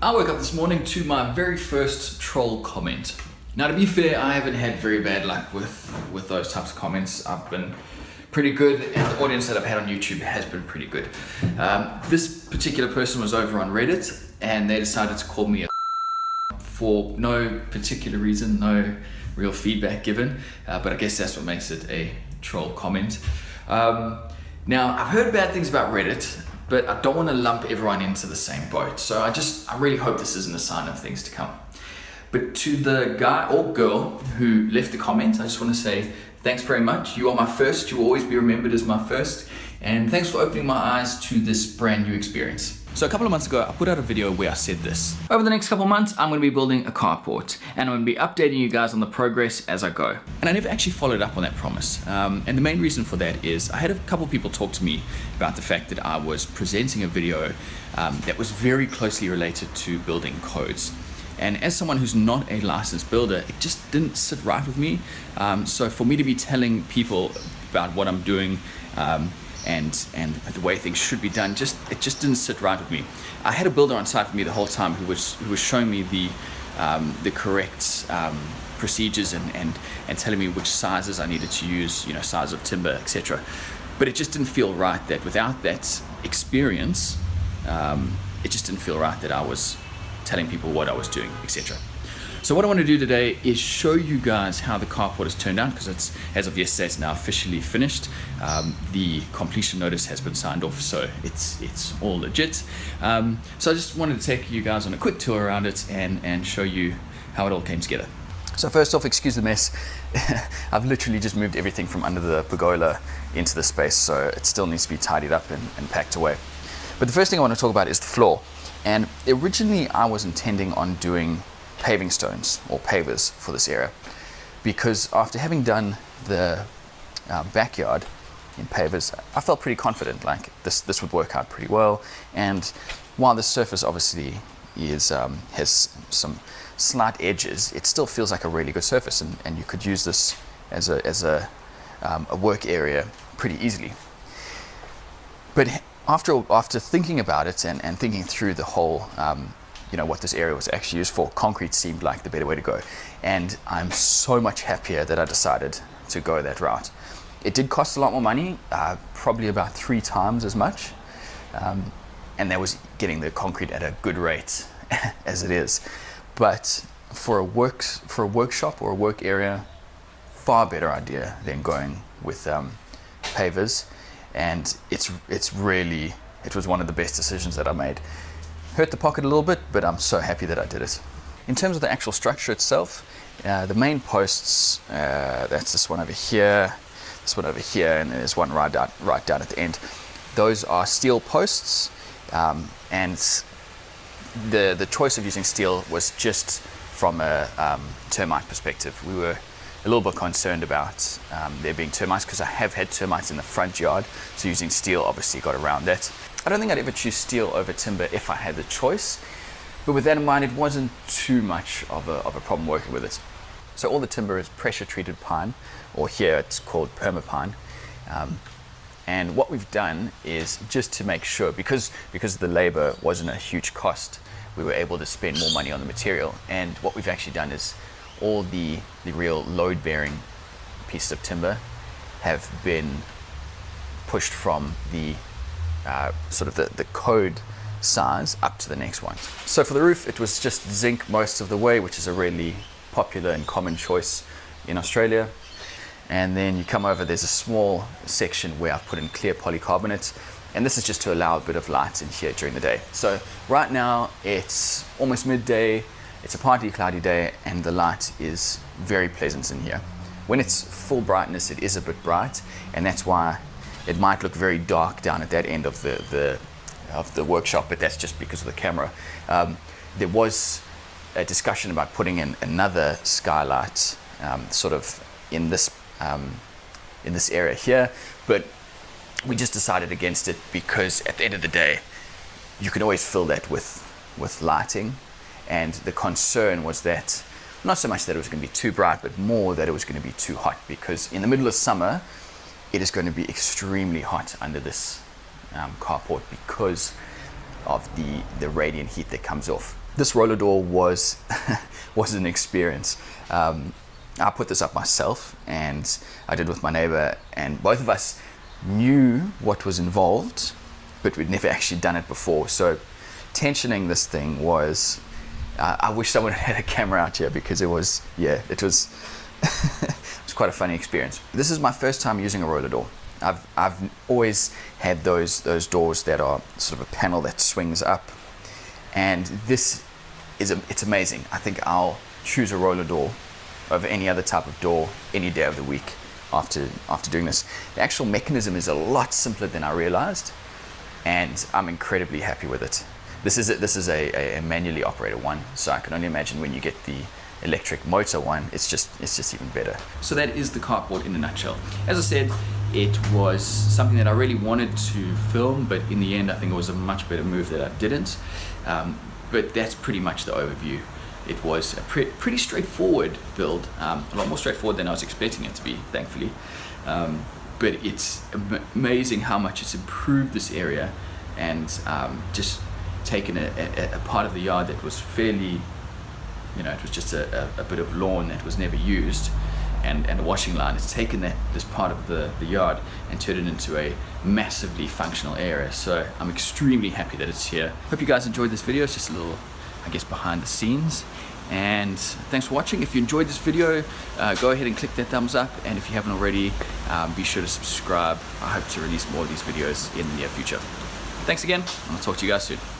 I woke up this morning to my very first troll comment. Now, to be fair, I haven't had very bad luck with those types of comments. I've been pretty good, and the audience that I've had on YouTube has been pretty good. This particular person was over on Reddit, and they decided to call me a for no particular reason, no real feedback given, but I guess that's what makes it a troll comment. Now, I've heard bad things about Reddit, but I don't want to lump everyone into the same boat. So I really hope this isn't a sign of things to come. But to the guy or girl who left the comment, I just want to say thanks very much. You are my first. You will always be remembered as my first. And thanks for opening my eyes to this brand new experience. So a couple of months ago, I put out a video where I said this. Over the next couple of months, I'm going to be building a carport, and I'm going to be updating you guys on the progress as I go. And I never actually followed up on that promise. And the main reason for that is I had a couple of people talk to me about the fact that I was presenting a video that was very closely related to building codes. And as someone who's not a licensed builder, it just didn't sit right with me. So for me to be telling people about what I'm doing, and the way things should be done, it just didn't sit right with me. I had a builder on site with me the whole time who was showing me the correct procedures and telling me which sizes I needed to use, size of timber, etc. But it just didn't feel right that without that experience, it just didn't feel right that I was telling people what I was doing, etc. So what I want to do today is show you guys how the carport has turned out, because it's, as of yesterday, it's now officially finished. The completion notice has been signed off, so it's all legit. So I just wanted to take you guys on a quick tour around it and show you how it all came together. So first off, excuse the mess. I've literally just moved everything from under the pergola into the space, so it still needs to be tidied up and packed away. But the first thing I want to talk about is the floor. And originally I was intending on doing paving stones or pavers for this area, because after having done the backyard in pavers, I felt pretty confident like this would work out pretty well. And while the surface obviously has some slight edges, it still feels like a really good surface, and you could use this as a work area pretty easily. But after thinking about it and thinking through the whole what this area was actually used for, concrete seemed like the better way to go. And I'm so much happier that I decided to go that route. It did cost a lot more money, probably about 3 times as much. And that was getting the concrete at a good rate as it is. But for a workshop or a work area, far better idea than going with pavers. And it was one of the best decisions that I made. Hurt the pocket a little bit, but I'm so happy that I did it. In terms of the actual structure itself, the main posts, that's this one over here, and there's one right down at the end. Those are steel posts, and the choice of using steel was just from a termite perspective. We were a little bit concerned about there being termites, because I have had termites in the front yard, so using steel obviously got around that. I don't think I'd ever choose steel over timber if I had the choice, but with that in mind, it wasn't too much of a problem working with it. So all the timber is pressure treated pine, or here it's called permapine. And what we've done is, just to make sure, because the labor wasn't a huge cost, we were able to spend more money on the material. And what we've actually done is all the real load-bearing pieces of timber have been pushed from the sort of the code size up to the next one. So for the roof, it was just zinc most of the way, which is a really popular and common choice in Australia. And then you come over, there's a small section where I've put in clear polycarbonate, and this is just to allow a bit of light in here during the day. So right now it's almost midday, it's a partly cloudy day, and the light is very pleasant in here. When it's full brightness, it is a bit bright, and that's why it might look very dark down at that end of the workshop, but that's just because of the camera. There was a discussion about putting in another skylight sort of in this area here, but we just decided against it, because at the end of the day, you can always fill that with lighting. And the concern was that, not so much that it was going to be too bright, but more that it was going to be too hot, because in the middle of summer, it is going to be extremely hot under this carport because of the radiant heat that comes off. This roller door was was an experience. I put this up myself, and I did with my neighbor, and both of us knew what was involved, but we'd never actually done it before. So tensioning this thing was, I wish someone had a camera out here, because it was it was quite a funny experience. This is my first time using a roller door. I've always had those doors that are sort of a panel that swings up, and this is it's amazing. I think I'll choose a roller door over any other type of door any day of the week after doing this. The actual mechanism is a lot simpler than I realized, and I'm incredibly happy with it. This is a manually operated one, so I can only imagine when you get the electric motor one, it's just even better. So that is the cartboard in a nutshell. As I said, it was something that I really wanted to film, but in the end I think it was a much better move that I didn't. But that's pretty much the overview. It was a pretty straightforward build, a lot more straightforward than I was expecting it to be, thankfully. But it's amazing how much it's improved this area, and just taken a part of the yard that was fairly, it was just a bit of lawn that was never used, and a washing line. It's taken this part of the yard and turned it into a massively functional area. So I'm extremely happy that it's here. Hope you guys enjoyed this video. It's just a little, I guess, behind the scenes. And thanks for watching. If you enjoyed this video, go ahead and click that thumbs up. And if you haven't already, be sure to subscribe. I hope to release more of these videos in the near future. Thanks again, and I'll talk to you guys soon.